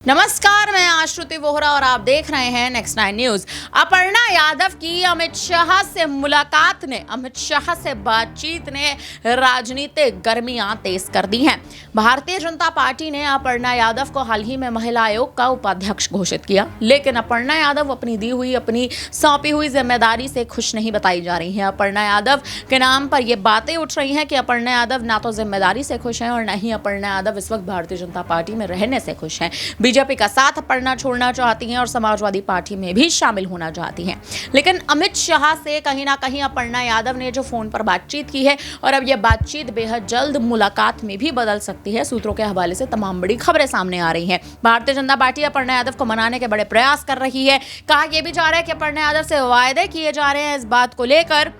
नमस्कार, मैं आश्रुति वोहरा और आप देख रहे हैं नेक्स्ट 9 न्यूज। अपर्णा यादव की अमित शाह से मुलाकात ने, अमित शाह से बातचीत ने राजनीतिक गर्मियां तेज कर दी हैं। भारतीय जनता पार्टी ने अपर्णा यादव को हाल ही में महिला आयोग का उपाध्यक्ष घोषित किया, लेकिन अपर्णा यादव अपनी सौंपी हुई जिम्मेदारी से खुश नहीं बताई जा रही हैं। अपर्णा यादव के नाम पर ये बातें उठ रही हैं कि अपर्णा यादव ना तो जिम्मेदारी से खुश हैं और न ही अपर्णा यादव इस वक्त भारतीय जनता पार्टी में रहने से खुश हैं। बीजेपी का साथ अपर्णा छोड़ना चाहती हैं और समाजवादी पार्टी में भी शामिल होना चाहती हैं। लेकिन अमित शाह से कहीं ना कहीं अपर्णा यादव ने जो फोन पर बातचीत की है और अब यह बातचीत बेहद जल्द मुलाकात में भी बदल सकती है। सूत्रों के हवाले से तमाम बड़ी खबरें सामने आ रही हैं। भारतीय जनता पार्टी अपर्णा यादव को मनाने के बड़े प्रयास कर रही है। कहा यह भी जा रहा है कि अपर्णा यादव से वायदे किए जा रहे हैं इस बात को लेकर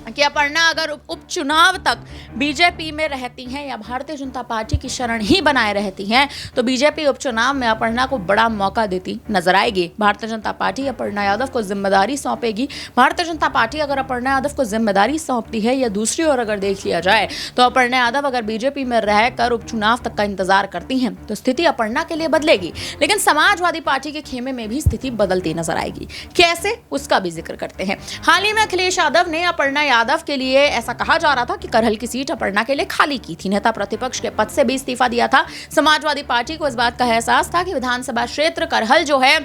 कि अपर्णा अगर उपचुनाव तक बीजेपी में रहती हैं या भारतीय जनता पार्टी की शरण ही बनाए रहती हैं तो बीजेपी उपचुनाव में अपर्णा को बड़ा मौका देती नजर आएगी। भारतीय जनता पार्टी अपर्णा यादव को जिम्मेदारी सौंपेगी। भारतीय जनता पार्टी अगर अपर्णा यादव को जिम्मेदारी सौंपती है या दूसरी ओर अगर देख लिया जाए तो अपर्णा यादव अगर बीजेपी में रहकर उपचुनाव तक का इंतजार करती हैं तो स्थिति अपर्णा के लिए बदलेगी, लेकिन समाजवादी पार्टी के खेमे में भी स्थिति बदलती नजर आएगी। कैसे, उसका भी जिक्र करते हैं। हाल ही में अखिलेश यादव ने अपर्णा यादव के लिए, ऐसा कहा जा रहा था कि करहल की सीट अपर्णा के लिए खाली की थी। नेता प्रतिपक्ष के पद से भी इस्तीफा दिया था। समाजवादी पार्टी को इस बात का एहसास था कि विधानसभा क्षेत्र करहल जो है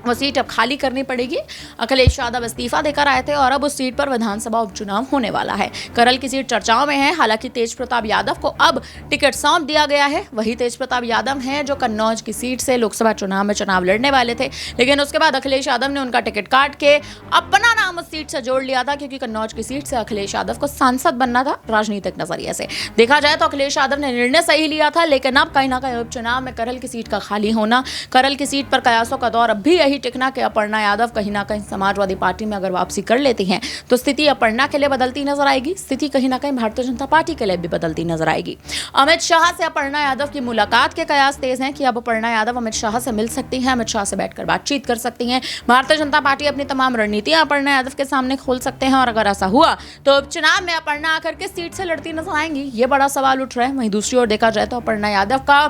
वो सीट अब खाली करनी पड़ेगी। अखिलेश यादव इस्तीफा देकर आए थे और अब उस सीट पर विधानसभा उपचुनाव होने वाला है। करहल की सीट चर्चाओं में है। हालांकि तेज प्रताप यादव को अब टिकट सौंप दिया गया है। वही तेज प्रताप यादव हैं जो कन्नौज की सीट से लोकसभा चुनाव में चुनाव लड़ने वाले थे, लेकिन उसके बाद अखिलेश यादव ने उनका टिकट काट के अपना नाम उस सीट से जोड़ लिया था, क्योंकि कन्नौज की सीट से अखिलेश यादव को सांसद बनना था। राजनीतिक नजरिए से देखा जाए तो अखिलेश यादव ने निर्णय सही लिया था, लेकिन अब कहीं ना कहीं उपचुनाव में करहल की सीट का खाली होना, करहल की सीट पर कयासों का दौर अब भी यही टिकना कि अपर्णा यादव कहीं ना कहीं समाजवादी पार्टी में अगर वापसी कर लेती हैं तो स्थिति अपर्णा के लिए बदलती नजर आएगी। स्थिति कहीं ना कहीं भारतीय जनता पार्टी के लिए भी बदलती नजर आएगी। अमित शाह से अपर्णा यादव की मुलाकात के कयास तेज हैं कि अब अपर्णा यादव अमित शाह से मिल सकती हैं, अमित शाह से बैठकर बातचीत कर सकती हैं। भारतीय जनता पार्टी अपनी तमाम रणनीतियां अपर्णा यादव के सामने खोल सकते हैं और अगर ऐसा हुआ तो उपचुनाव में अपर्णा आकर के सीट से लड़ती नजर आएंगी। ये बड़ा सवाल उठ रहा है। वहीं दूसरी ओर देखा जाए तो अपर्णा यादव का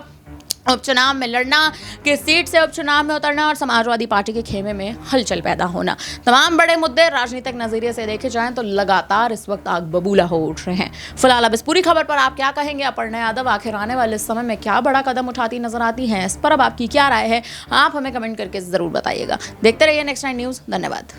उपचुनाव में लड़ना, कि सीट से उपचुनाव में उतरना और समाजवादी पार्टी के खेमे में हलचल पैदा होना, तमाम बड़े मुद्दे राजनीतिक नजरिए से देखे जाएं तो लगातार इस वक्त आग बबूला हो उठ रहे हैं। फिलहाल अब इस पूरी खबर पर आप क्या कहेंगे? अपर्णा यादव आखिर आने वाले समय में क्या बड़ा कदम उठाती नजर आती हैं? इस पर अब आपकी क्या राय है? आप हमें कमेंट करके जरूर बताइएगा। देखते रहिए नेक्स्ट 9 न्यूज। धन्यवाद।